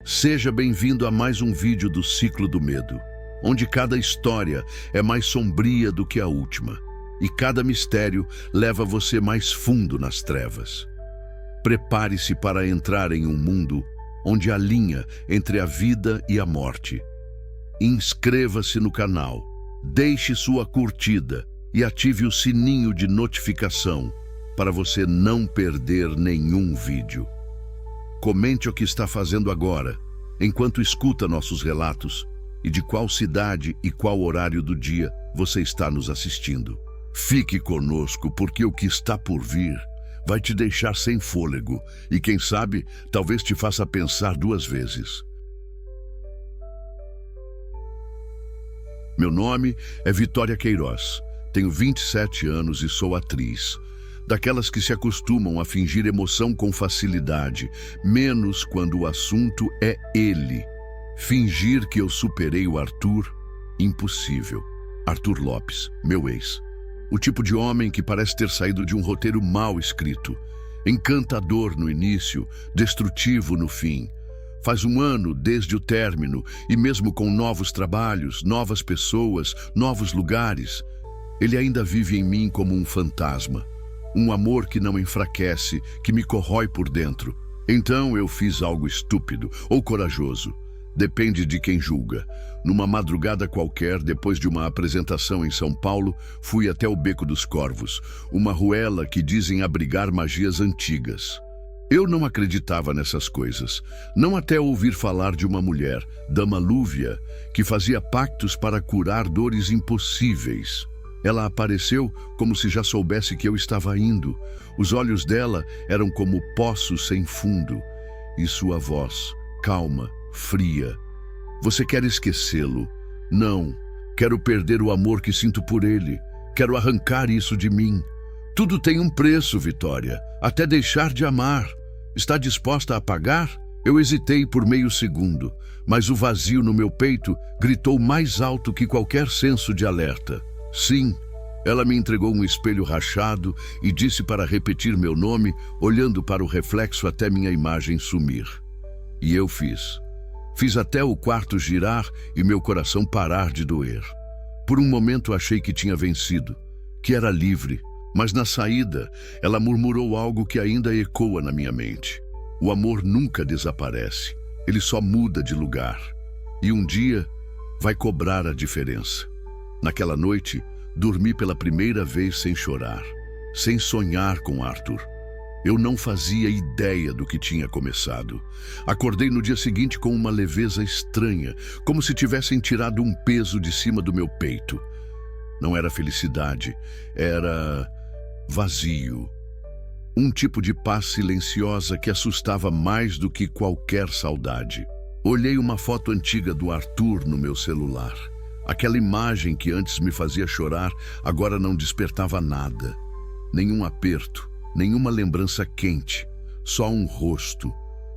Seja bem-vindo a mais um vídeo do Ciclo do Medo, onde cada história é mais sombria do que a última e cada mistério leva você mais fundo nas trevas. Prepare-se para entrar em um mundo onde há linha entre a vida e a morte. Inscreva-se no canal, deixe sua curtida e ative o sininho de notificação para você não perder nenhum vídeo. Comente o que está fazendo agora, enquanto escuta nossos relatos e de qual cidade e qual horário do dia você está nos assistindo. Fique conosco porque o que está por vir vai te deixar sem fôlego e, quem sabe, talvez te faça pensar duas vezes. Meu nome é Vitória Queiroz, tenho 27 anos e sou atriz. Daquelas que se acostumam a fingir emoção com facilidade, menos quando o assunto é ele. Fingir que eu superei o Arthur? Impossível. Arthur Lopes, meu ex. O tipo de homem que parece ter saído de um roteiro mal escrito. Encantador no início, destrutivo no fim. Faz um ano desde o término e mesmo com novos trabalhos, novas pessoas, novos lugares, ele ainda vive em mim como um fantasma. Um amor que não enfraquece, que me corrói por dentro. Então eu fiz algo estúpido ou corajoso. Depende de quem julga. Numa madrugada qualquer, depois de uma apresentação em São Paulo, fui até o Beco dos Corvos, uma ruela que dizem abrigar magias antigas. Eu não acreditava nessas coisas, não até ouvir falar de uma mulher, Dama Lúvia, que fazia pactos para curar dores impossíveis. Ela apareceu como se já soubesse que eu estava indo. Os olhos dela eram como poços sem fundo. E sua voz, calma, fria. Você quer esquecê-lo? Não. Quero perder o amor que sinto por ele. Quero arrancar isso de mim. Tudo tem um preço, Vitória. Até deixar de amar. Está disposta a pagar? Eu hesitei por meio segundo, mas o vazio no meu peito gritou mais alto que qualquer senso de alerta. Sim, ela me entregou um espelho rachado e disse para repetir meu nome, olhando para o reflexo até minha imagem sumir. E eu fiz. Fiz até o quarto girar e meu coração parar de doer. Por um momento achei que tinha vencido, que era livre, mas na saída ela murmurou algo que ainda ecoa na minha mente. O amor nunca desaparece, ele só muda de lugar. E um dia vai cobrar a diferença. Naquela noite, dormi pela primeira vez sem chorar, sem sonhar com Arthur. Eu não fazia ideia do que tinha começado. Acordei no dia seguinte com uma leveza estranha, como se tivessem tirado um peso de cima do meu peito. Não era felicidade, era vazio. Um tipo de paz silenciosa que assustava mais do que qualquer saudade. Olhei uma foto antiga do Arthur no meu celular. Aquela imagem que antes me fazia chorar, agora não despertava nada. Nenhum aperto, nenhuma lembrança quente, só um rosto.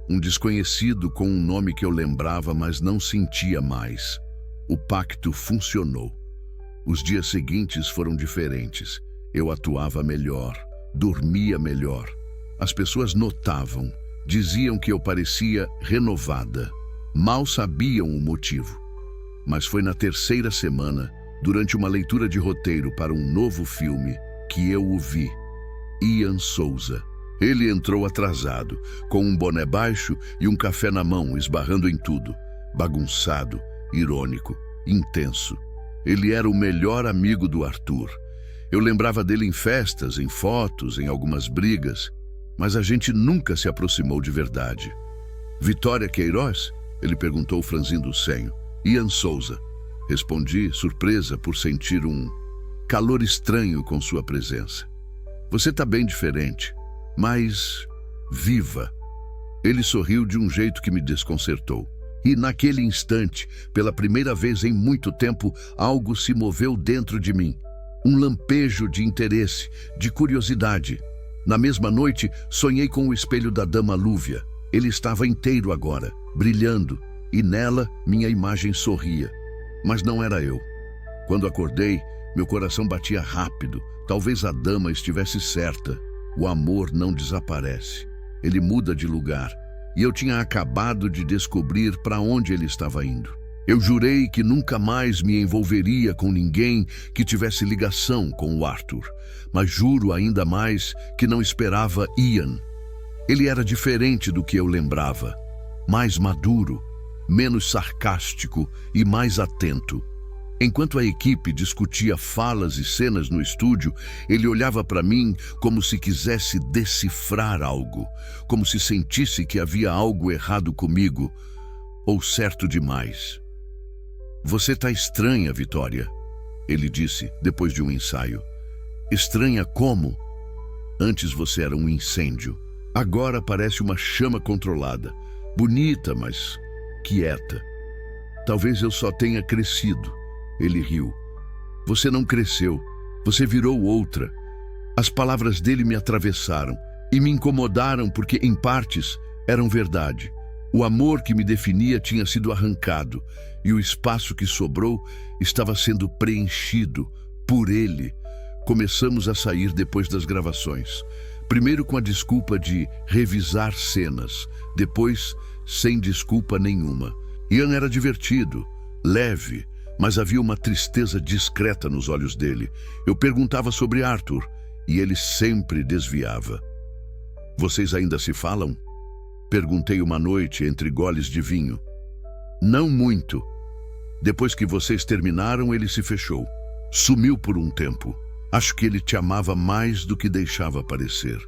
Um desconhecido com um nome que eu lembrava, mas não sentia mais. O pacto funcionou. Os dias seguintes foram diferentes. Eu atuava melhor, dormia melhor. As pessoas notavam, diziam que eu parecia renovada. Mal sabiam o motivo. Mas foi na terceira semana, durante uma leitura de roteiro para um novo filme, que eu o vi. Ian Souza. Ele entrou atrasado, com um boné baixo e um café na mão, esbarrando em tudo. Bagunçado, irônico, intenso. Ele era o melhor amigo do Arthur. Eu lembrava dele em festas, em fotos, em algumas brigas, mas a gente nunca se aproximou de verdade. Vitória Queiroz? Ele perguntou, franzindo o senho. Ian Souza. Respondi, surpresa por sentir um calor estranho com sua presença. Você está bem diferente, mas viva. Ele sorriu de um jeito que me desconcertou. E naquele instante, pela primeira vez em muito tempo, algo se moveu dentro de mim. Um lampejo de interesse, de curiosidade. Na mesma noite, sonhei com o espelho da Dama Lúvia. Ele estava inteiro agora, brilhando. E nela, minha imagem sorria. Mas não era eu. Quando acordei, meu coração batia rápido. Talvez a dama estivesse certa. O amor não desaparece. Ele muda de lugar. e eu tinha acabado de descobrir para onde ele estava indo. Eu jurei que nunca mais me envolveria com ninguém que tivesse ligação com o Arthur, mas juro ainda mais que não esperava Ian. Ele era diferente do que eu lembrava, mais maduro, menos sarcástico e mais atento. Enquanto a equipe discutia falas e cenas no estúdio, ele olhava para mim como se quisesse decifrar algo, como se sentisse que havia algo errado comigo, ou certo demais. "Você tá estranha, Vitória", ele disse depois de um ensaio. "Estranha como? Antes você era um incêndio. Agora parece uma chama controlada. Bonita, mas quieta. Talvez eu só tenha crescido." Ele riu. "Você não cresceu. Você virou outra." As palavras dele me atravessaram e me incomodaram porque, em partes, eram verdade. O amor que me definia tinha sido arrancado e o espaço que sobrou estava sendo preenchido por ele. Começamos a sair depois das gravações. Primeiro com a desculpa de revisar cenas, depois sem desculpa nenhuma. Ian era divertido, leve, mas havia uma tristeza discreta nos olhos dele. Eu perguntava sobre Arthur e ele sempre desviava. "Vocês ainda se falam?" Perguntei uma noite entre goles de vinho. "Não muito. Depois que vocês terminaram, ele se fechou. Sumiu por um tempo. Acho que ele te amava mais do que deixava parecer."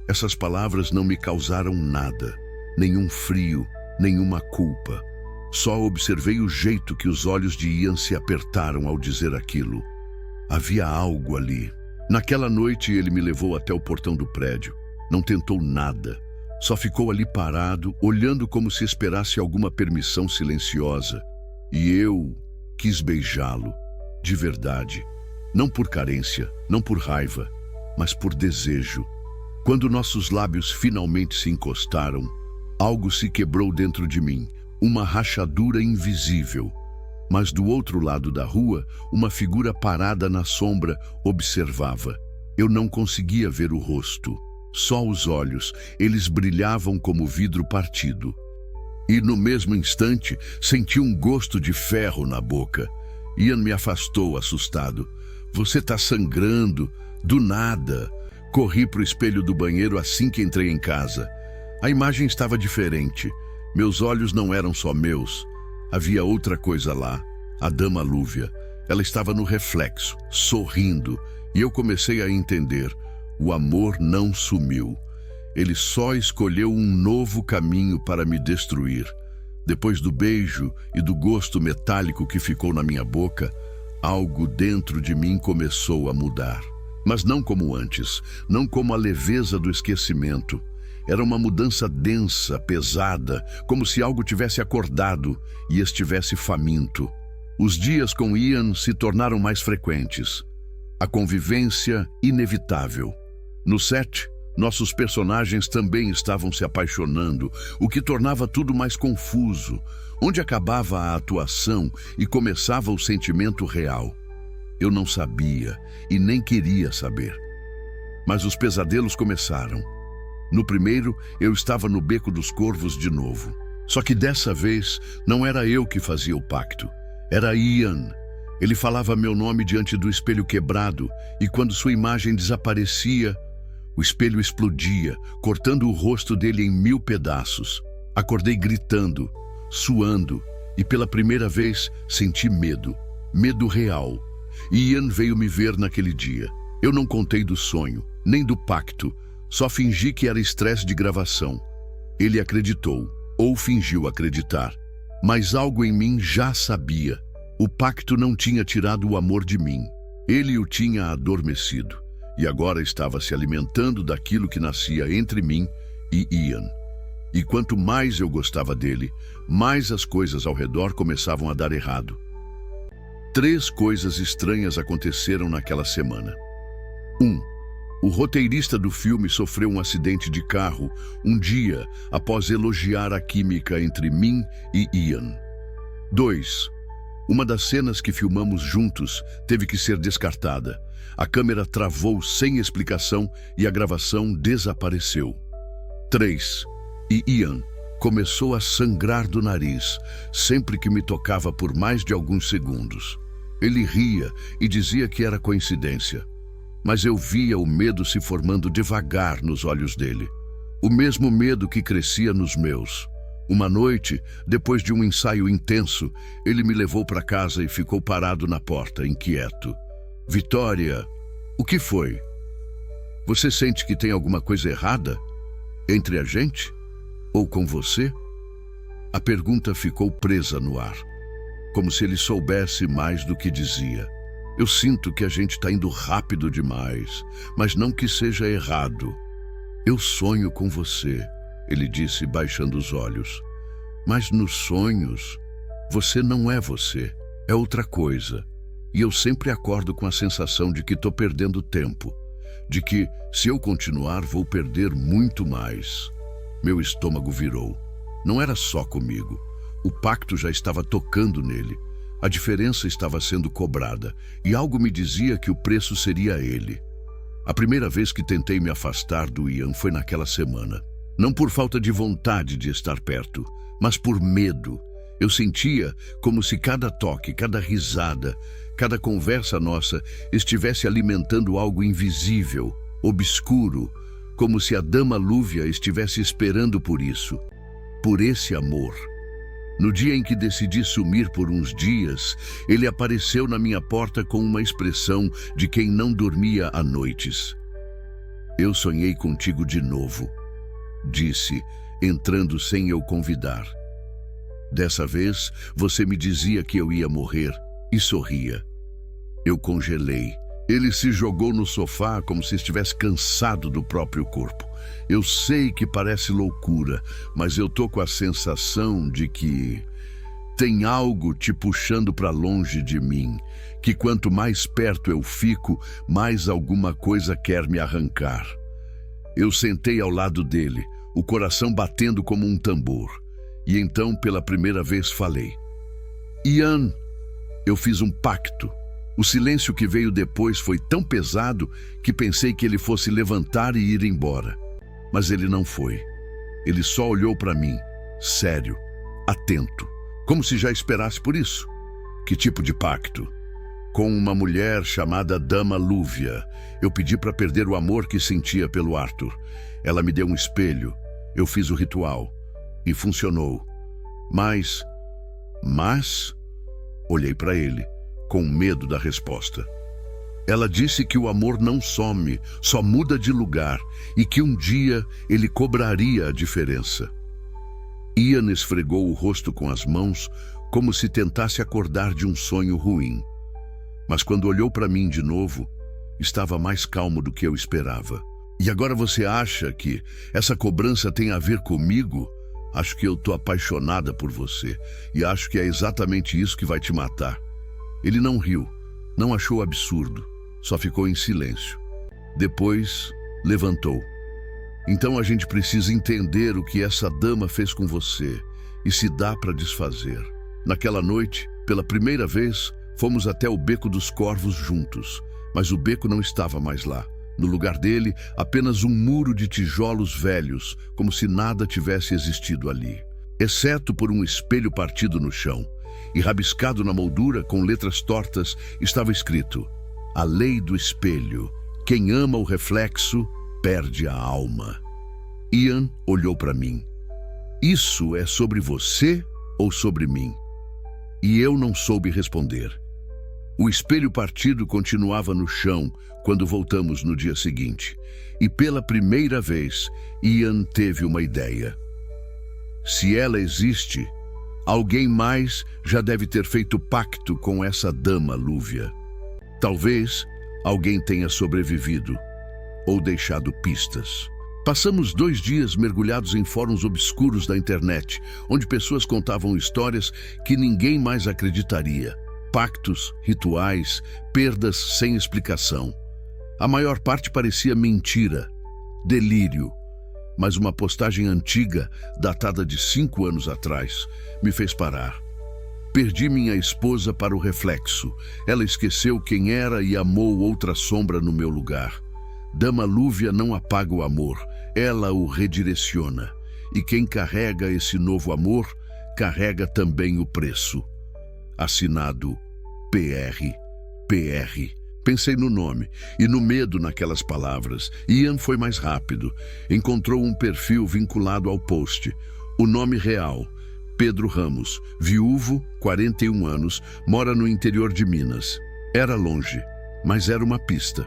Essas palavras não me causaram nada, nenhum frio, nenhuma culpa. Só observei o jeito que os olhos de Ian se apertaram ao dizer aquilo. Havia algo ali. Naquela noite ele me levou até o portão do prédio. Não tentou nada. Só ficou ali parado, olhando como se esperasse alguma permissão silenciosa. E eu quis beijá-lo, de verdade. Não por carência, não por raiva, mas por desejo. Quando nossos lábios finalmente se encostaram, algo se quebrou dentro de mim. Uma rachadura invisível. Mas do outro lado da rua, uma figura parada na sombra observava. Eu não conseguia ver o rosto, só os olhos. Eles brilhavam como vidro partido. E no mesmo instante, senti um gosto de ferro na boca. Ian me afastou, assustado. "Você tá sangrando." "Do nada." Corri para o espelho do banheiro assim que entrei em casa. A imagem estava diferente. Meus olhos não eram só meus. Havia outra coisa lá, a Dama Lúvia. Ela estava no reflexo, sorrindo, e eu comecei a entender. O amor não sumiu. Ele só escolheu um novo caminho para me destruir. Depois do beijo e do gosto metálico que ficou na minha boca, algo dentro de mim começou a mudar. Mas não como antes, não como a leveza do esquecimento. Era uma mudança densa, pesada, como se algo tivesse acordado e estivesse faminto. Os dias com Ian se tornaram mais frequentes. A convivência inevitável. No set, nossos personagens também estavam se apaixonando, o que tornava tudo mais confuso. Onde acabava a atuação e começava o sentimento real? Eu não sabia e nem queria saber. Mas os pesadelos começaram. No primeiro, eu estava no Beco dos Corvos de novo. Só que dessa vez, não era eu que fazia o pacto. Era Ian. Ele falava meu nome diante do espelho quebrado, e quando sua imagem desaparecia, o espelho explodia, cortando o rosto dele em 1000 pedaços. Acordei gritando, suando, e pela primeira vez senti medo. Medo real. E Ian veio me ver naquele dia. Eu não contei do sonho, nem do pacto. Só fingi que era estresse de gravação. Ele acreditou, ou fingiu acreditar. Mas algo em mim já sabia. O pacto não tinha tirado o amor de mim. Ele o tinha adormecido. E agora estava se alimentando daquilo que nascia entre mim e Ian. E quanto mais eu gostava dele, mais as coisas ao redor começavam a dar errado. 3 coisas estranhas aconteceram naquela semana. 1. O roteirista do filme sofreu um acidente de carro um dia após elogiar a química entre mim e Ian. 2. Uma das cenas que filmamos juntos teve que ser descartada. A câmera travou sem explicação e a gravação desapareceu. 3. E Ian, começou a sangrar do nariz, sempre que me tocava por mais de alguns segundos. Ele ria e dizia que era coincidência, mas eu via o medo se formando devagar nos olhos dele. O mesmo medo que crescia nos meus. Uma noite, depois de um ensaio intenso, ele me levou para casa e ficou parado na porta, inquieto. Vitória, o que foi? Você sente que tem alguma coisa errada? Entre a gente? Ou com você? A pergunta ficou presa no ar, como se ele soubesse mais do que dizia. Eu sinto que a gente está indo rápido demais, mas não que seja errado. Eu sonho com você, ele disse, baixando os olhos. Mas nos sonhos, você não é você, é outra coisa. E eu sempre acordo com a sensação de que estou perdendo tempo, de que, se eu continuar, vou perder muito mais. Meu estômago virou. Não era só comigo. O pacto já estava tocando nele. A diferença estava sendo cobrada, e algo me dizia que o preço seria ele. A primeira vez que tentei me afastar do Ian foi naquela semana. Não por falta de vontade de estar perto, mas por medo. Eu sentia como se cada toque, cada risada, cada conversa nossa estivesse alimentando algo invisível, obscuro, como se a Dama Lúvia estivesse esperando por isso, por esse amor. No dia em que decidi sumir por uns dias, ele apareceu na minha porta com uma expressão de quem não dormia há noites. Eu sonhei contigo de novo, disse, entrando sem eu convidar. Dessa vez, você me dizia que eu ia morrer e sorria. Eu congelei. Ele se jogou no sofá como se estivesse cansado do próprio corpo. Eu sei que parece loucura, mas eu tô com a sensação de que tem algo te puxando para longe de mim, que quanto mais perto eu fico, mais alguma coisa quer me arrancar. Eu sentei ao lado dele, o coração batendo como um tambor, e então pela primeira vez falei. Ian, eu fiz um pacto. O silêncio que veio depois foi tão pesado que pensei que ele fosse levantar e ir embora. Mas ele não foi. Ele só olhou para mim, sério, atento, como se já esperasse por isso. Que tipo de pacto? Com uma mulher chamada Dama Lúvia. Eu pedi para perder o amor que sentia pelo Arthur. Ela me deu um espelho. Eu fiz o ritual. E funcionou. Mas... Olhei para ele, com medo da resposta. Ela disse que o amor não some, só muda de lugar, e que um dia ele cobraria a diferença. Ian esfregou o rosto com as mãos, como se tentasse acordar de um sonho ruim. Mas quando olhou para mim de novo, estava mais calmo do que eu esperava. E agora você acha que essa cobrança tem a ver comigo? Acho que eu tô apaixonada por você, e acho que é exatamente isso que vai te matar. Ele não riu, não achou absurdo, só ficou em silêncio. Depois, levantou. Então a gente precisa entender o que essa dama fez com você e se dá para desfazer. Naquela noite, pela primeira vez, fomos até o Beco dos Corvos juntos, mas o beco não estava mais lá. No lugar dele, apenas um muro de tijolos velhos, como se nada tivesse existido ali, exceto por um espelho partido no chão. E rabiscado na moldura, com letras tortas, estava escrito: a lei do espelho. Quem ama o reflexo, perde a alma. Ian olhou para mim. Isso é sobre você ou sobre mim? E eu não soube responder. O espelho partido continuava no chão quando voltamos no dia seguinte. E pela primeira vez, Ian teve uma ideia. Se ela existe, alguém mais já deve ter feito pacto com essa Dama Lúvia. Talvez alguém tenha sobrevivido ou deixado pistas. Passamos 2 dias mergulhados em fóruns obscuros da internet, onde pessoas contavam histórias que ninguém mais acreditaria. Pactos, rituais, perdas sem explicação. A maior parte parecia mentira, delírio. Mas uma postagem antiga, datada de 5 anos atrás, me fez parar. Perdi minha esposa para o reflexo. Ela esqueceu quem era e amou outra sombra no meu lugar. Dama Lúvia não apaga o amor, ela o redireciona. e quem carrega esse novo amor, carrega também o preço. Assinado PR. PR. Pensei no nome e no medo naquelas palavras. Ian foi mais rápido. Encontrou um perfil vinculado ao post. O nome real: Pedro Ramos, viúvo, 41 anos, mora no interior de Minas. Era longe, mas era uma pista.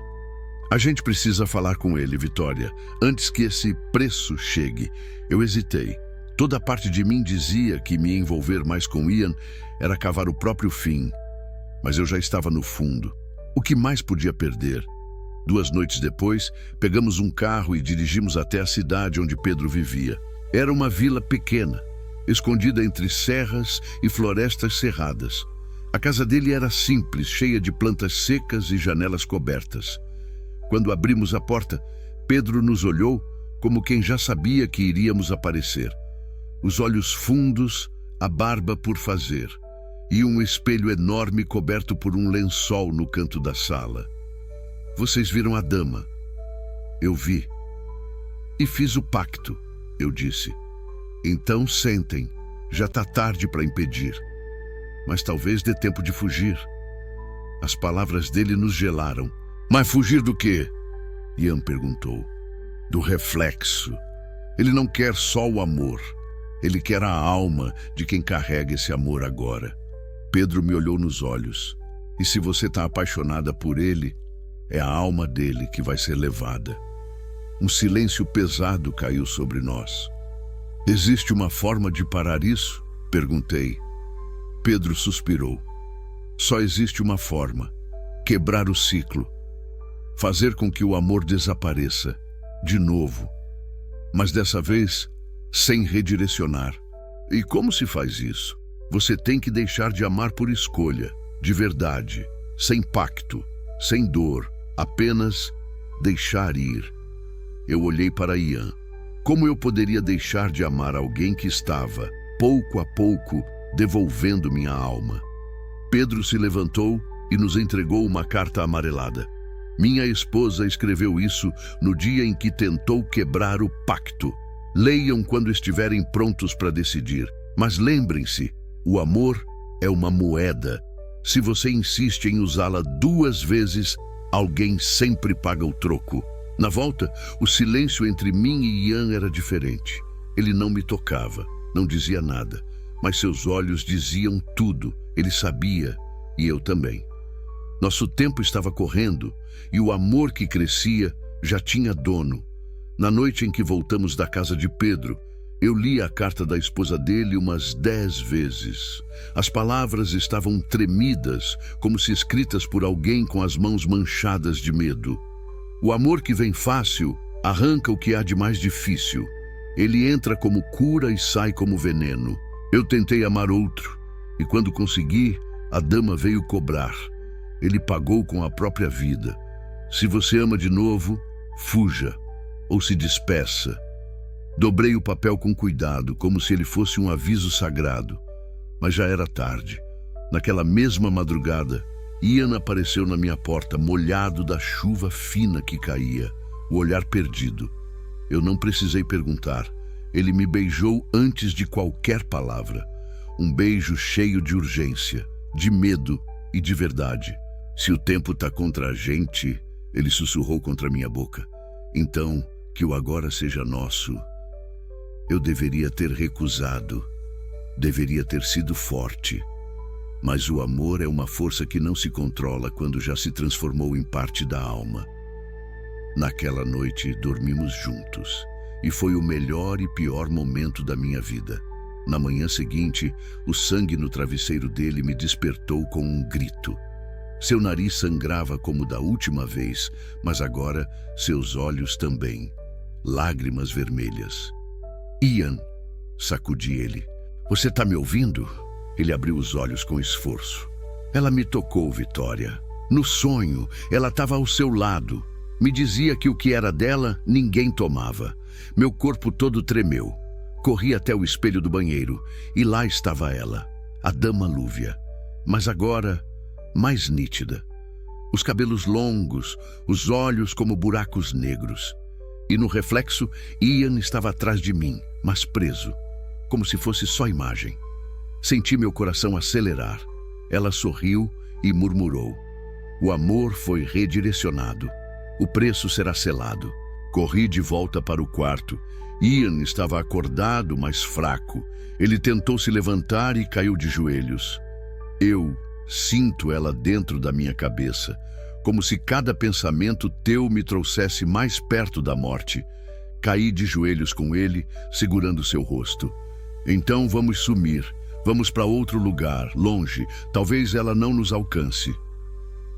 A gente precisa falar com ele, Vitória, antes que esse preço chegue. Eu hesitei. Toda parte de mim dizia que me envolver mais com Ian era cavar o próprio fim. Mas eu já estava no fundo. O que mais podia perder? 2 noites depois, pegamos um carro e dirigimos até a cidade onde Pedro vivia. Era uma vila pequena, escondida entre serras e florestas cerradas. A casa dele era simples, cheia de plantas secas e janelas cobertas. Quando abrimos a porta, Pedro nos olhou como quem já sabia que iríamos aparecer. Os olhos fundos, a barba por fazer, e um espelho enorme coberto por um lençol no canto da sala. Vocês viram a dama? Eu vi. E fiz o pacto, eu disse. Então sentem, já está tarde para impedir. Mas talvez dê tempo de fugir. As palavras dele nos gelaram. Mas fugir do quê? Ian perguntou. Do reflexo. Ele não quer só o amor. Ele quer a alma de quem carrega esse amor agora. Pedro me olhou nos olhos. E se você está apaixonada por ele, é a alma dele que vai ser levada. Um silêncio pesado caiu sobre nós. Existe uma forma de parar isso? Perguntei. Pedro suspirou. Só existe uma forma. Quebrar o ciclo. Fazer com que o amor desapareça, de novo. Mas dessa vez, sem redirecionar. E como se faz isso? Você tem que deixar de amar por escolha, de verdade, sem pacto, sem dor, apenas deixar ir. Eu olhei para Ian. Como eu poderia deixar de amar alguém que estava, pouco a pouco, devolvendo minha alma? Pedro se levantou e nos entregou uma carta amarelada. Minha esposa escreveu isso no dia em que tentou quebrar o pacto. Leiam quando estiverem prontos para decidir. Mas lembrem-se, o amor é uma moeda. Se você insiste em usá-la 2 vezes, alguém sempre paga o troco. Na volta, o silêncio entre mim e Ian era diferente. Ele não me tocava, não dizia nada, mas seus olhos diziam tudo. Ele sabia, e eu também. Nosso tempo estava correndo e o amor que crescia já tinha dono. Na noite em que voltamos da casa de Pedro, eu li a carta da esposa dele umas 10 vezes. As palavras estavam tremidas, como se escritas por alguém com as mãos manchadas de medo. O amor que vem fácil arranca o que há de mais difícil. Ele entra como cura e sai como veneno. Eu tentei amar outro, e quando consegui, a dama veio cobrar. Ele pagou com a própria vida. Se você ama de novo, fuja ou se despeça. Dobrei o papel com cuidado, como se ele fosse um aviso sagrado. Mas já era tarde. Naquela mesma madrugada, Ian apareceu na minha porta, molhado da chuva fina que caía, o olhar perdido. Eu não precisei perguntar. Ele me beijou antes de qualquer palavra. Um beijo cheio de urgência, de medo e de verdade. Se o tempo está contra a gente, ele sussurrou contra minha boca. Então, que o agora seja nosso. Eu deveria ter recusado. Deveria ter sido forte. Mas o amor é uma força que não se controla quando já se transformou em parte da alma. Naquela noite, dormimos juntos. E foi o melhor e pior momento da minha vida. Na manhã seguinte, o sangue no travesseiro dele me despertou com um grito. Seu nariz sangrava como da última vez, mas agora seus olhos também. Lágrimas vermelhas. Ian, sacudi ele. Você está me ouvindo? Ele abriu os olhos com esforço. Ela me tocou, Vitória. No sonho, ela estava ao seu lado. Me dizia que o que era dela, ninguém tomava. Meu corpo todo tremeu. Corri até o espelho do banheiro e lá estava ela, a dama Lúvia. Mas agora, mais nítida. Os cabelos longos, os olhos como buracos negros. e no reflexo, Ian estava atrás de mim, mas preso, como se fosse só imagem. Senti meu coração acelerar. Ela sorriu e murmurou: "O amor foi redirecionado. O preço será selado." Corri de volta para o quarto. Ian estava acordado, mas fraco. Ele tentou se levantar e caiu de joelhos. Eu sinto ela dentro da minha cabeça, como se cada pensamento teu me trouxesse mais perto da morte. Caí de joelhos com ele, segurando seu rosto. "Então vamos sumir. Vamos para outro lugar, longe. Talvez ela não nos alcance."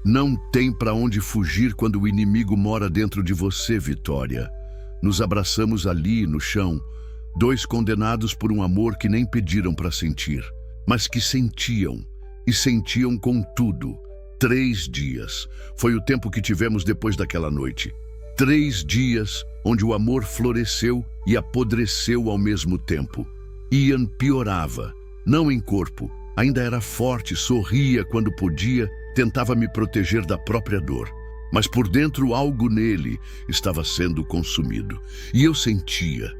Não tem para onde fugir quando o inimigo mora dentro de você, Vitória. Nos abraçamos ali, no chão, dois condenados por um amor que nem pediram para sentir, mas que sentiam, e sentiam com tudo. 3 dias. Foi o tempo que tivemos depois daquela noite. 3 dias onde o amor floresceu e apodreceu ao mesmo tempo. Ian piorava, não em corpo, ainda era forte, sorria quando podia, tentava me proteger da própria dor. Mas por dentro algo nele estava sendo consumido. E eu sentia.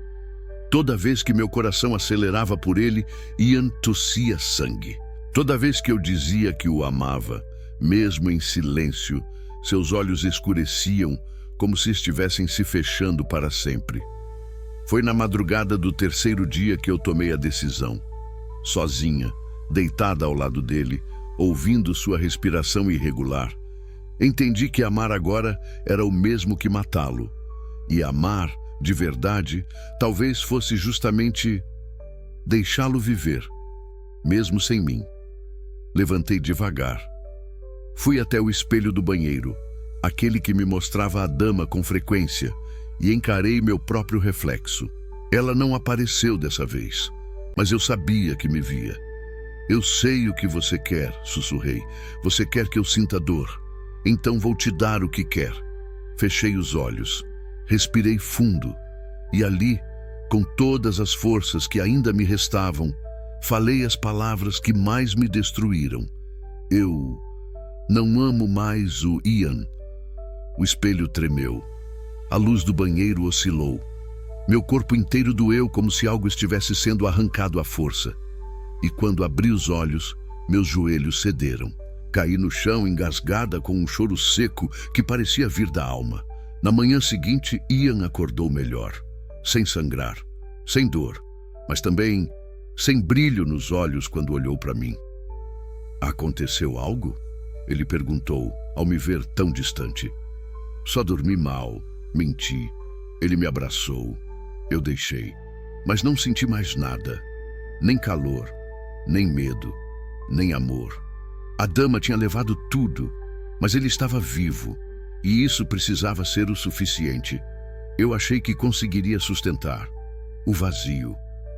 Toda vez que meu coração acelerava por ele, Ian tossia sangue. Toda vez que eu dizia que o amava, mesmo em silêncio, seus olhos escureciam como se estivessem se fechando para sempre. Foi na madrugada do 3º dia que eu tomei a decisão. Sozinha, deitada ao lado dele, ouvindo sua respiração irregular, entendi que amar agora era o mesmo que matá-lo. E amar, de verdade, talvez fosse justamente deixá-lo viver, mesmo sem mim. Levantei devagar. Fui até o espelho do banheiro, aquele que me mostrava a dama com frequência, e encarei meu próprio reflexo. Ela não apareceu dessa vez, mas eu sabia que me via. "Eu sei o que você quer", sussurrei. "Você quer que eu sinta dor. Então vou te dar o que quer." Fechei os olhos, respirei fundo, e ali, com todas as forças que ainda me restavam, falei as palavras que mais me destruíram. "Eu não amo mais o Ian." O espelho tremeu. A luz do banheiro oscilou. Meu corpo inteiro doeu como se algo estivesse sendo arrancado à força. E quando abri os olhos, meus joelhos cederam. Caí no chão engasgada com um choro seco que parecia vir da alma. Na manhã seguinte, Ian acordou melhor. Sem sangrar, sem dor, mas também sem brilho nos olhos quando olhou para mim. "Aconteceu algo?" ele perguntou, ao me ver tão distante. "Só dormi mal, menti." Ele me abraçou. Eu deixei, mas não senti mais nada. Nem calor, nem medo, nem amor. A dama tinha levado tudo, mas ele estava vivo, e isso precisava ser o suficiente. Eu achei que conseguiria sustentar. O vazio,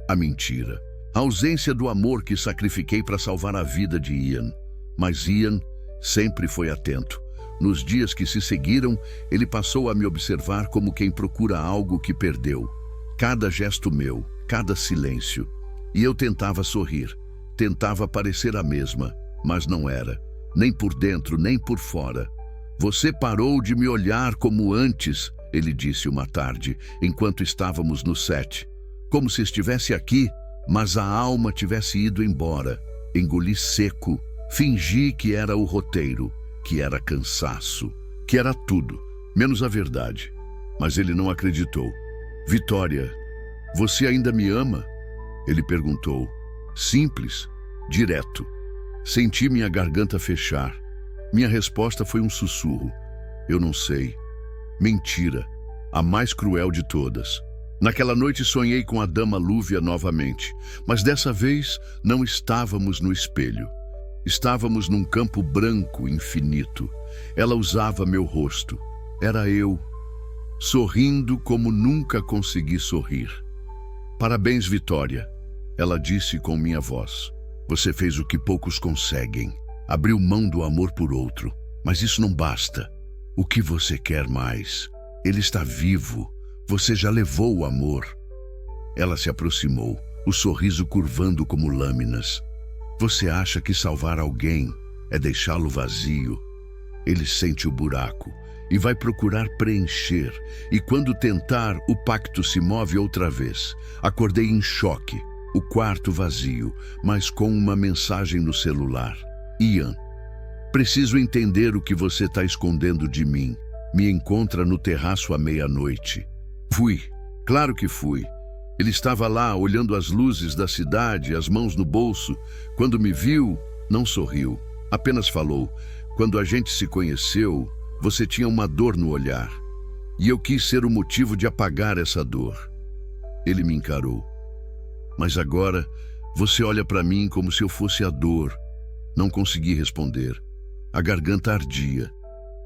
a mentira, a ausência do amor que sacrifiquei para salvar a vida de Ian. Mas Ian sempre foi atento. Nos dias que se seguiram, ele passou a me observar como quem procura algo que perdeu. Cada gesto meu, cada silêncio. E eu tentava sorrir, tentava parecer a mesma, mas não era, nem por dentro, nem por fora. "Você parou de me olhar como antes", ele disse uma tarde, enquanto estávamos no set. Como se estivesse aqui, mas a alma tivesse ido embora. Engoli seco, fingi que era o roteiro, que era cansaço, que era tudo, menos a verdade. Mas ele não acreditou. "Vitória, você ainda me ama?" ele perguntou. Simples, direto. Senti minha garganta fechar. Minha resposta foi um sussurro. "Eu não sei." Mentira, a mais cruel de todas. Naquela noite sonhei com a dama Lúvia novamente, mas dessa vez não estávamos no espelho. Estávamos num campo branco infinito. Ela usava meu rosto. Era eu, sorrindo como nunca consegui sorrir. "Parabéns, Vitória", ela disse com minha voz. "Você fez o que poucos conseguem. Abriu mão do amor por outro. Mas isso não basta. O que você quer mais? Ele está vivo. Você já levou o amor." Ela se aproximou, o sorriso curvando como lâminas. "Você acha que salvar alguém é deixá-lo vazio?" Ele sente o buraco. e vai procurar preencher. E quando tentar, o pacto se move outra vez. Acordei em choque, o quarto vazio, mas com uma mensagem no celular. Ian, preciso entender o que você está escondendo de mim. Me encontra no terraço à meia-noite. Fui, claro que fui. Ele estava lá, olhando as luzes da cidade, as mãos no bolso. Quando me viu, não sorriu. Apenas falou: quando a gente se conheceu, você tinha uma dor no olhar. E eu quis ser o motivo de apagar essa dor. Ele me encarou. Mas agora, você olha para mim como se eu fosse a dor. Não consegui responder. A garganta ardia.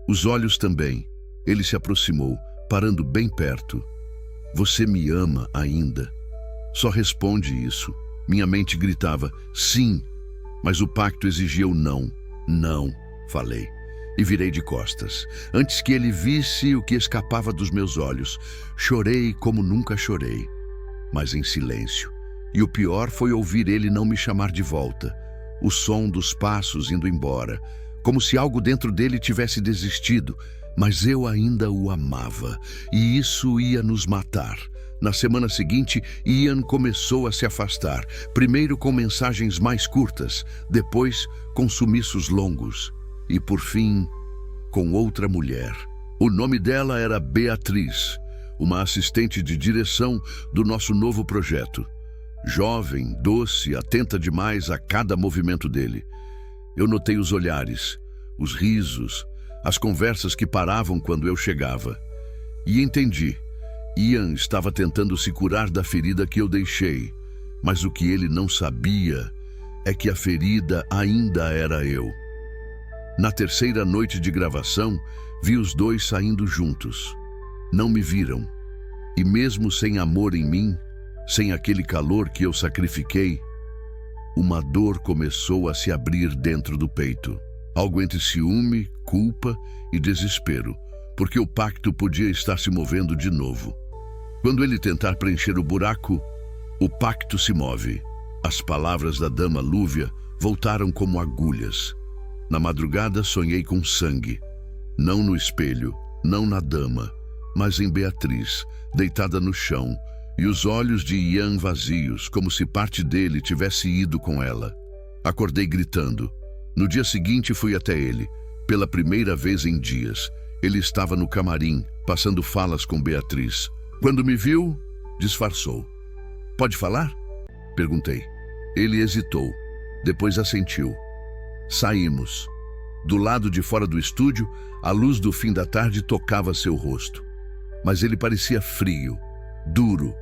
Os olhos também. Ele se aproximou, parando bem perto. Você me ama ainda? Só responde isso. Minha mente gritava, sim, mas o pacto exigia o não. Não, falei, e virei de costas. Antes que ele visse o que escapava dos meus olhos, chorei como nunca chorei, mas em silêncio. E o pior foi ouvir ele não me chamar de volta. O som dos passos indo embora, como se algo dentro dele tivesse desistido. Mas eu ainda o amava, e isso ia nos matar. Na semana seguinte, Ian começou a se afastar, primeiro com mensagens mais curtas, depois com sumiços longos, e por fim, com outra mulher. O nome dela era Beatriz, uma assistente de direção do nosso novo projeto. Jovem, doce, atenta demais a cada movimento dele. Eu notei os olhares, os risos, as conversas que paravam quando eu chegava. E entendi. Ian estava tentando se curar da ferida que eu deixei, mas o que ele não sabia é que a ferida ainda era eu. Na terceira noite de gravação, vi os dois saindo juntos. Não me viram. E mesmo sem amor em mim, sem aquele calor que eu sacrifiquei, uma dor começou a se abrir dentro do peito. Algo entre ciúme, culpa e desespero, porque o pacto podia estar se movendo de novo. Quando ele tentar preencher o buraco, o pacto se move. As palavras da dama Lúvia voltaram como agulhas. Na madrugada sonhei com sangue. Não no espelho, não na dama, mas em Beatriz, deitada no chão, e os olhos de Ian vazios, como se parte dele tivesse ido com ela. Acordei gritando. No dia seguinte fui até ele, pela primeira vez em dias. Ele estava no camarim, passando falas com Beatriz. Quando me viu, disfarçou. Pode falar? Perguntei. Ele hesitou, depois assentiu. Saímos. Do lado de fora do estúdio, a luz do fim da tarde tocava seu rosto. Mas ele parecia frio, duro.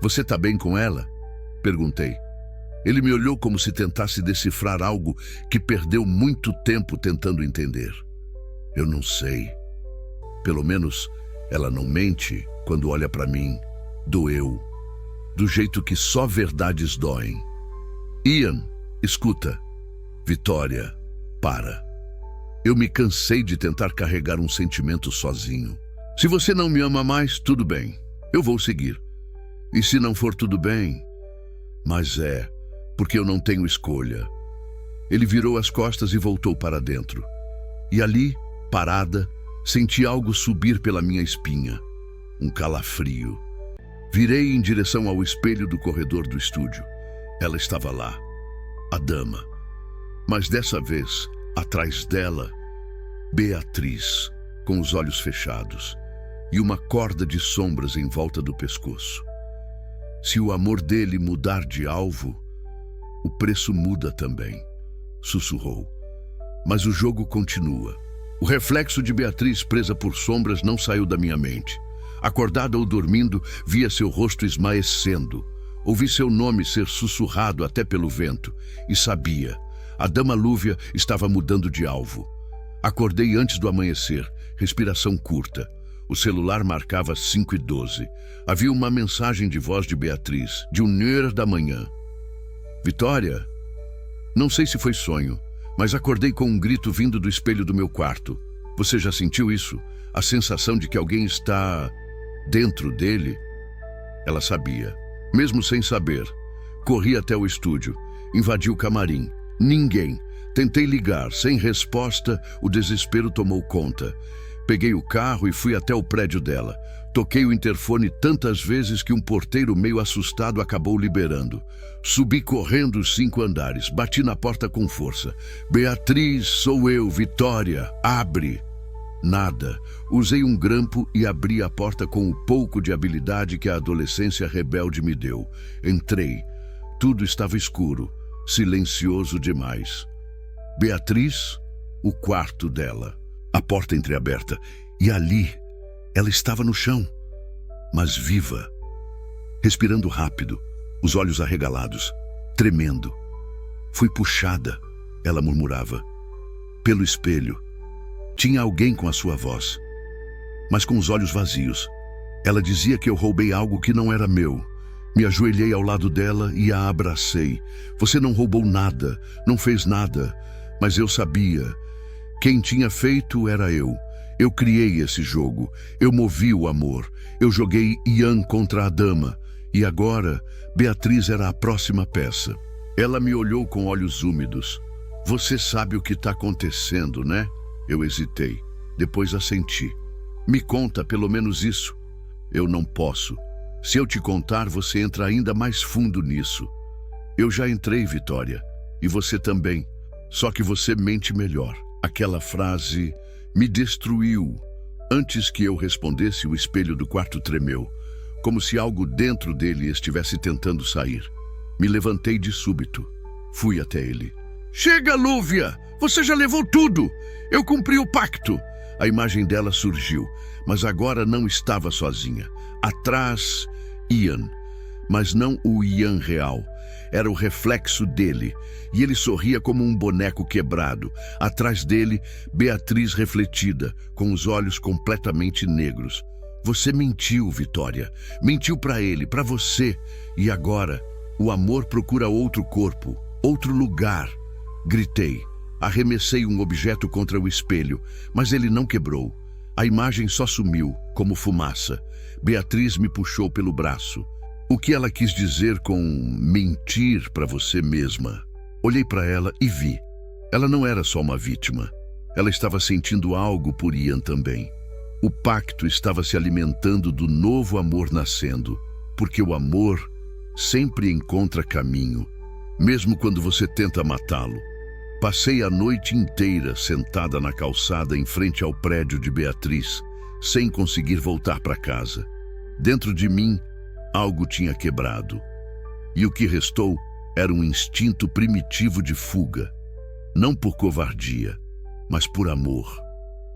Você tá bem com ela? Perguntei. Ele me olhou como se tentasse decifrar algo que perdeu muito tempo tentando entender. Eu não sei. Pelo menos ela não mente quando olha para mim. Doeu. Do jeito que só verdades doem. Ian, escuta. Vitória, para. Eu me cansei de tentar carregar um sentimento sozinho. Se você não me ama mais, tudo bem. Eu vou seguir. E se não for tudo bem, mas porque eu não tenho escolha. Ele virou as costas e voltou para dentro. E ali, parada, senti algo subir pela minha espinha. Um calafrio. Virei em direção ao espelho do corredor do estúdio. Ela estava lá, a dama. Mas dessa vez, atrás dela, Beatriz, com os olhos fechados e uma corda de sombras em volta do pescoço. Se o amor dele mudar de alvo, o preço muda também, sussurrou. Mas o jogo continua. O reflexo de Beatriz presa por sombras não saiu da minha mente. Acordada ou dormindo, via seu rosto esmaecendo. Ouvi seu nome ser sussurrado até pelo vento e sabia. A dama Lúvia estava mudando de alvo. Acordei antes do amanhecer, respiração curta. O celular marcava 5h12. Havia uma mensagem de voz de Beatriz, de 1h da manhã. Vitória? Não sei se foi sonho, mas acordei com um grito vindo do espelho do meu quarto. Você já sentiu isso? A sensação de que alguém está dentro dele? Ela sabia. Mesmo sem saber. Corri até o estúdio. Invadi o camarim. Ninguém. Tentei ligar. Sem resposta, o desespero tomou conta. Peguei o carro e fui até o prédio dela. Toquei o interfone tantas vezes que um porteiro meio assustado acabou liberando. Subi correndo os 5 andares, bati na porta com força. Beatriz, sou eu, Vitória, abre. Nada. Usei um grampo e abri a porta com o pouco de habilidade que a adolescência rebelde me deu. Entrei. Tudo estava escuro, silencioso demais. Beatriz, o quarto dela. A porta entreaberta. E ali, ela estava no chão, mas viva. Respirando rápido, os olhos arregalados, tremendo. Fui puxada, ela murmurava. Pelo espelho. Tinha alguém com a sua voz, mas com os olhos vazios. Ela dizia que eu roubei algo que não era meu. Me ajoelhei ao lado dela e a abracei. Você não roubou nada, não fez nada, mas eu sabia. Quem tinha feito era eu. Eu criei esse jogo, eu movi o amor. Eu joguei Ian contra a dama. E agora, Beatriz era a próxima peça. Ela me olhou com olhos úmidos. Você sabe o que está acontecendo, né? Eu hesitei. Depois assenti. Me conta pelo menos isso. Eu não posso. Se eu te contar, você entra ainda mais fundo nisso. Eu já entrei, Vitória. E você também. Só que você mente melhor. Aquela frase me destruiu. Antes que eu respondesse, o espelho do quarto tremeu, como se algo dentro dele estivesse tentando sair. Me levantei de súbito. Fui até ele. Chega, Lúvia! Você já levou tudo! Eu cumpri o pacto! A imagem dela surgiu, mas agora não estava sozinha. Atrás, Ian. Mas não o Ian real. Era o reflexo dele, e ele sorria como um boneco quebrado. Atrás dele, Beatriz refletida, com os olhos completamente negros. Você mentiu, Vitória. Mentiu para ele, para você. E agora, o amor procura outro corpo, outro lugar. Gritei. Arremessei um objeto contra o espelho, mas ele não quebrou. A imagem só sumiu, como fumaça. Beatriz me puxou pelo braço. O que ela quis dizer com mentir para você mesma? Olhei para ela e vi. Ela não era só uma vítima. Ela estava sentindo algo por Ian também. O pacto estava se alimentando do novo amor nascendo, porque o amor sempre encontra caminho, mesmo quando você tenta matá-lo. Passei a noite inteira sentada na calçada em frente ao prédio de Beatriz, sem conseguir voltar para casa. Dentro de mim, algo tinha quebrado. E o que restou era um instinto primitivo de fuga. Não por covardia, mas por amor.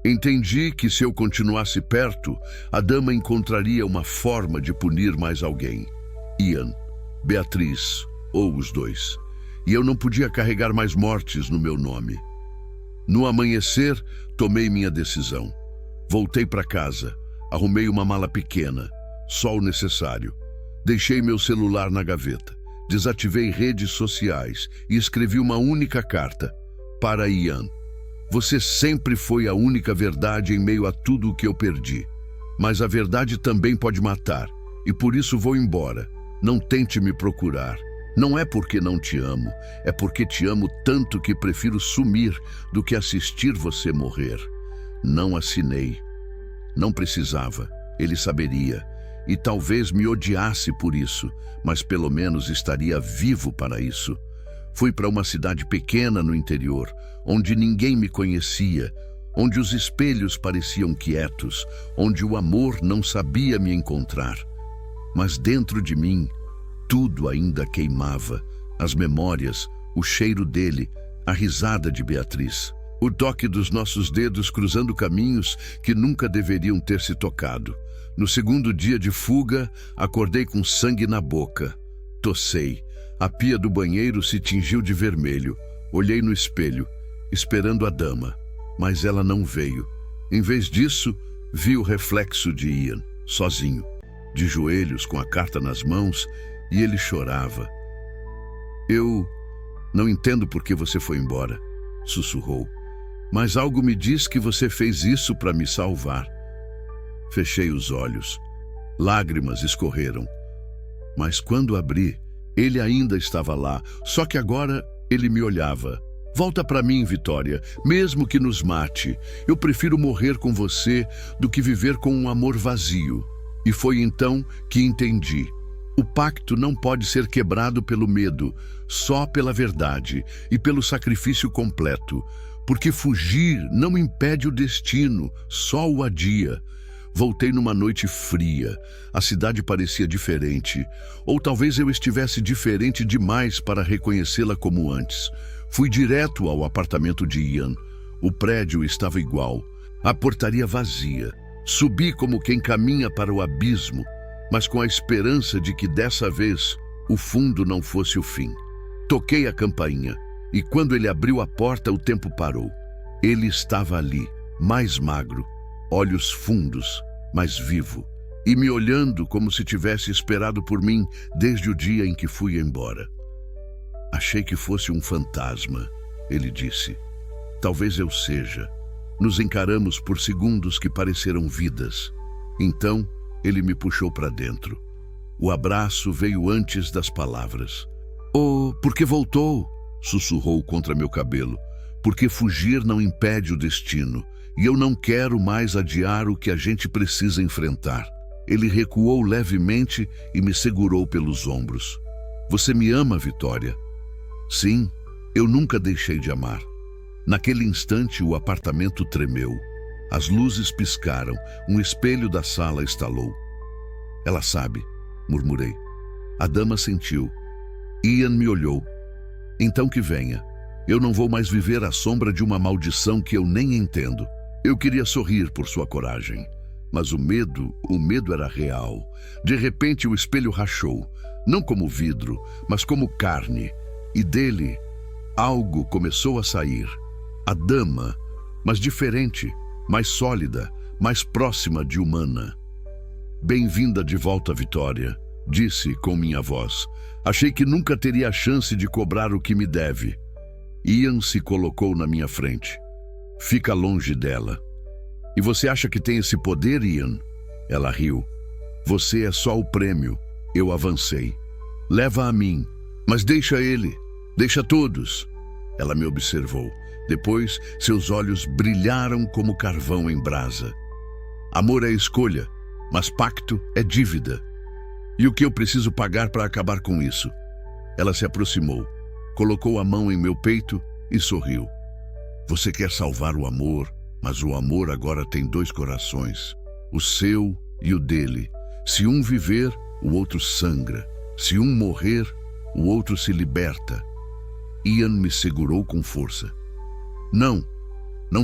Entendi que se eu continuasse perto, a dama encontraria uma forma de punir mais alguém. Ian, Beatriz, ou os dois. E eu não podia carregar mais mortes no meu nome. No amanhecer, tomei minha decisão. Voltei para casa, arrumei uma mala pequena, só o necessário. Deixei meu celular na gaveta, desativei redes sociais e escrevi uma única carta para Ian. Você sempre foi a única verdade em meio a tudo o que eu perdi. Mas a verdade também pode matar, e por isso vou embora. Não tente me procurar. Não é porque não te amo, é porque te amo tanto que prefiro sumir do que assistir você morrer. Não assinei. Não precisava, ele saberia. E talvez me odiasse por isso, mas pelo menos estaria vivo para isso. Fui para uma cidade pequena no interior, onde ninguém me conhecia, onde os espelhos pareciam quietos, onde o amor não sabia me encontrar. Mas dentro de mim, tudo ainda queimava, as memórias, o cheiro dele, a risada de Beatriz, o toque dos nossos dedos cruzando caminhos que nunca deveriam ter se tocado. No segundo dia de fuga, acordei com sangue na boca. Tossei. A pia do banheiro se tingiu de vermelho. Olhei no espelho, esperando a dama, mas ela não veio. Em vez disso, vi o reflexo de Ian, sozinho, de joelhos com a carta nas mãos, e ele chorava. Eu não entendo por que você foi embora, sussurrou, mas algo me diz que você fez isso para me salvar. Fechei os olhos. Lágrimas escorreram. Mas quando abri, ele ainda estava lá, só que agora ele me olhava. Volta para mim, Vitória, mesmo que nos mate. Eu prefiro morrer com você do que viver com um amor vazio. E foi então que entendi. O pacto não pode ser quebrado pelo medo, só pela verdade e pelo sacrifício completo. Porque fugir não impede o destino, só o adia. Voltei numa noite fria. A cidade parecia diferente. Ou talvez eu estivesse diferente demais para reconhecê-la como antes. Fui direto ao apartamento de Ian. O prédio estava igual. A portaria vazia. Subi como quem caminha para o abismo, mas com a esperança de que dessa vez o fundo não fosse o fim. Toquei a campainha e quando ele abriu a porta o tempo parou. Ele estava ali, mais magro, olhos fundos, mas vivo, e me olhando como se tivesse esperado por mim desde o dia em que fui embora. Achei que fosse um fantasma, ele disse. Talvez eu seja. Nos encaramos por segundos que pareceram vidas. Então, ele me puxou para dentro. O abraço veio antes das palavras. Oh, por que voltou? Sussurrou contra meu cabelo. Porque fugir não impede o destino. E eu não quero mais adiar o que a gente precisa enfrentar. Ele recuou levemente e me segurou pelos ombros. Você me ama, Vitória? Sim, eu nunca deixei de amar. Naquele instante o apartamento tremeu. As luzes piscaram, um espelho da sala estalou. Ela sabe, murmurei. A dama sentiu. Ian me olhou. Então que venha. Eu não vou mais viver à sombra de uma maldição que eu nem entendo. Eu queria sorrir por sua coragem. Mas o medo era real. De repente o espelho rachou. Não como vidro, mas como carne. E dele, algo começou a sair. A dama, mas diferente, mais sólida, mais próxima de humana. Bem-vinda de volta, Vitória, disse com minha voz. Achei que nunca teria a chance de cobrar o que me deve. Ian se colocou na minha frente. Fica longe dela. E você acha que tem esse poder, Ian? Ela riu. Você é só o prêmio. Eu avancei. Leva a mim, mas deixa ele. Deixa todos. Ela me observou. Depois, seus olhos brilharam como carvão em brasa. Amor é escolha, mas pacto é dívida. E o que eu preciso pagar para acabar com isso? Ela se aproximou, colocou a mão em meu peito e sorriu. Você quer salvar o amor, mas o amor agora tem dois corações, o seu e o dele. Se um viver, o outro sangra. Se um morrer, o outro se liberta. Ian me segurou com força. Não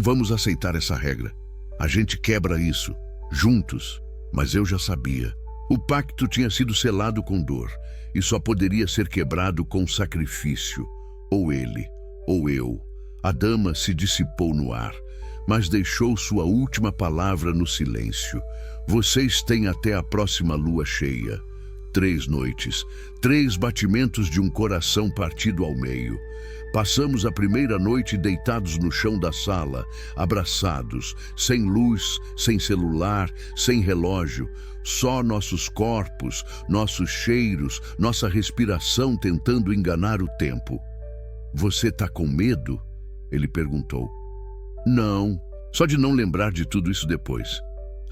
vamos aceitar essa regra. A gente quebra isso, juntos. Mas eu já sabia. O pacto tinha sido selado com dor e só poderia ser quebrado com sacrifício. Ou ele, ou eu. A dama se dissipou no ar, mas deixou sua última palavra no silêncio. Vocês têm até a próxima lua cheia. 3 noites, 3 batimentos de um coração partido ao meio. Passamos a primeira noite deitados no chão da sala, abraçados, sem luz, sem celular, sem relógio, só nossos corpos, nossos cheiros, nossa respiração tentando enganar o tempo. Você tá com medo? Ele perguntou. Não, só de não lembrar de tudo isso depois.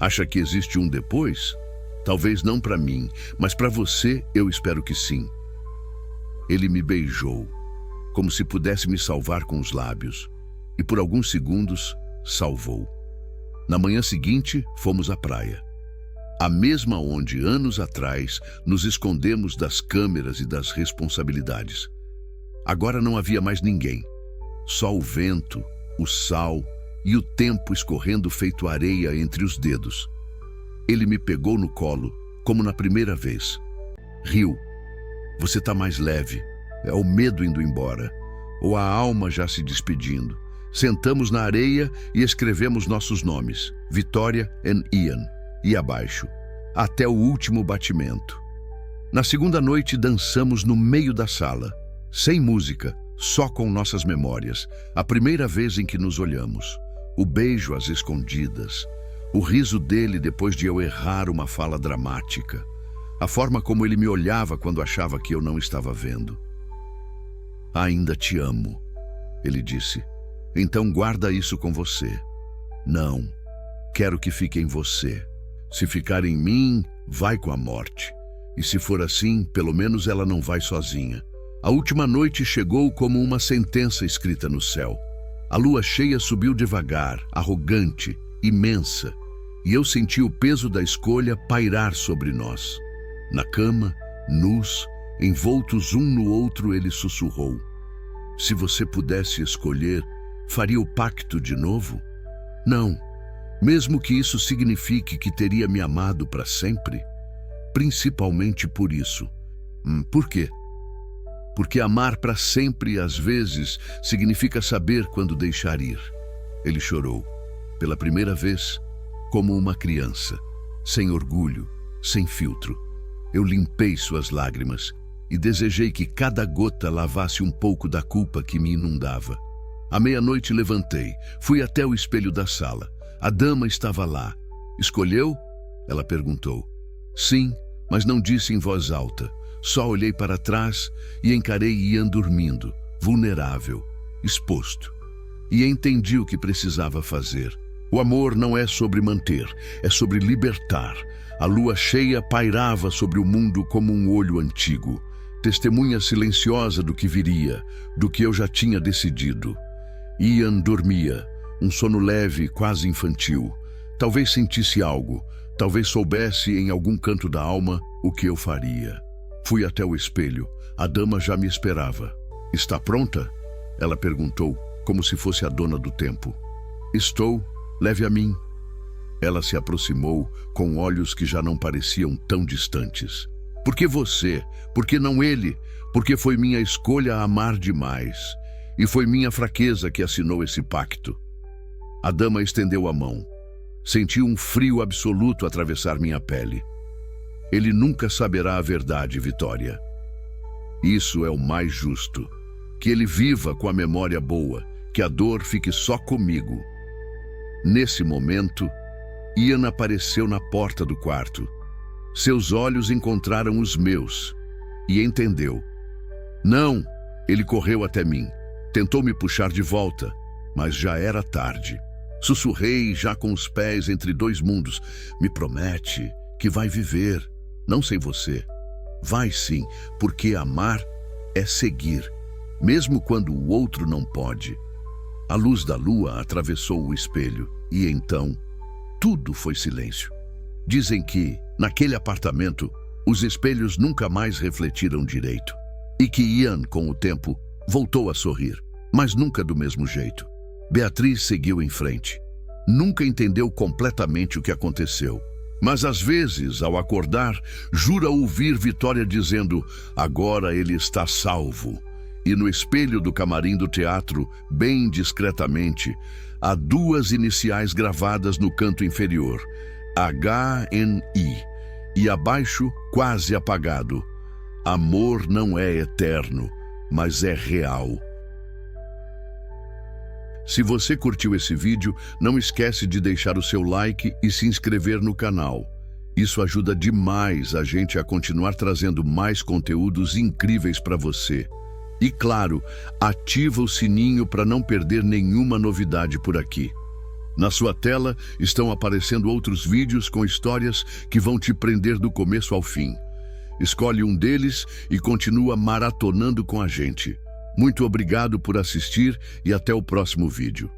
Acha que existe um depois? Talvez não para mim, mas para você eu espero que sim. Ele me beijou, como se pudesse me salvar com os lábios, e por alguns segundos salvou. Na manhã seguinte, fomos à praia. A mesma onde, anos atrás, nos escondemos das câmeras e das responsabilidades. Agora não havia mais ninguém. Só o vento, o sal e o tempo escorrendo feito areia entre os dedos. Ele me pegou no colo, como na primeira vez. Riu. Você tá mais leve. É o medo indo embora. Ou a alma já se despedindo. Sentamos na areia e escrevemos nossos nomes. Vitória e Ian. E abaixo. Até o último batimento. Na segunda noite dançamos no meio da sala. Sem música, só com nossas memórias. A primeira vez em que nos olhamos. O beijo às escondidas. O riso dele depois de eu errar uma fala dramática. A forma como ele me olhava quando achava que eu não estava vendo. Ainda te amo. ele disse. Então guarda isso com você. Não, quero que fique em você. Se ficar em mim, vai com a morte. E se for assim, pelo menos ela não vai sozinha. A última noite chegou como uma sentença escrita no céu. A lua cheia subiu devagar, arrogante, imensa, e eu senti o peso da escolha pairar sobre nós. Na cama, nus, envoltos um no outro, ele sussurrou: se você pudesse escolher, faria o pacto de novo? Não, mesmo que isso signifique que teria me amado para sempre. Principalmente por isso. Por quê? Porque amar para sempre, às vezes, significa saber quando deixar ir. Ele chorou, pela primeira vez, como uma criança, sem orgulho, sem filtro. Eu limpei suas lágrimas e desejei que cada gota lavasse um pouco da culpa que me inundava. À meia-noite levantei, fui até o espelho da sala. A dama estava lá. Escolheu? Ela perguntou. Sim, mas não disse em voz alta. Só olhei para trás e encarei Ian dormindo, vulnerável, exposto. E entendi o que precisava fazer. O amor não é sobre manter, é sobre libertar. A lua cheia pairava sobre o mundo como um olho antigo, testemunha silenciosa do que viria, do que eu já tinha decidido. Ian dormia, um sono leve, quase infantil. Talvez sentisse algo, talvez soubesse em algum canto da alma o que eu faria. Fui até o espelho. A dama já me esperava. Está pronta? Ela perguntou, como se fosse a dona do tempo. Estou, leve a mim. Ela se aproximou com olhos que já não pareciam tão distantes. Por que você? Por que não ele? Porque foi minha escolha amar demais. E foi minha fraqueza que assinou esse pacto. A dama estendeu a mão. Senti um frio absoluto atravessar minha pele. Ele nunca saberá a verdade, Vitória. Isso é o mais justo. Que ele viva com a memória boa, que a dor fique só comigo. Nesse momento, Ian apareceu na porta do quarto. Seus olhos encontraram os meus e entendeu. Não, ele correu até mim. Tentou me puxar de volta, mas já era tarde. Sussurrei, já com os pés entre dois mundos. Me promete que vai viver. Não sem você. Vai sim, porque amar é seguir, mesmo quando o outro não pode. A luz da lua atravessou o espelho e então tudo foi silêncio. Dizem que, naquele apartamento, os espelhos nunca mais refletiram direito. E que Ian, com o tempo, voltou a sorrir, mas nunca do mesmo jeito. Beatriz seguiu em frente. Nunca entendeu completamente o que aconteceu. Mas às vezes, ao acordar, jura ouvir Vitória dizendo: agora ele está salvo. E no espelho do camarim do teatro, bem discretamente, há duas iniciais gravadas no canto inferior, HNI, e abaixo, quase apagado: amor não é eterno, mas é real. Se você curtiu esse vídeo, não esquece de deixar o seu like e se inscrever no canal. Isso ajuda demais a gente a continuar trazendo mais conteúdos incríveis para você. E claro, ativa o sininho para não perder nenhuma novidade por aqui. Na sua tela estão aparecendo outros vídeos com histórias que vão te prender do começo ao fim. Escolhe um deles e continua maratonando com a gente. Muito obrigado por assistir e até o próximo vídeo.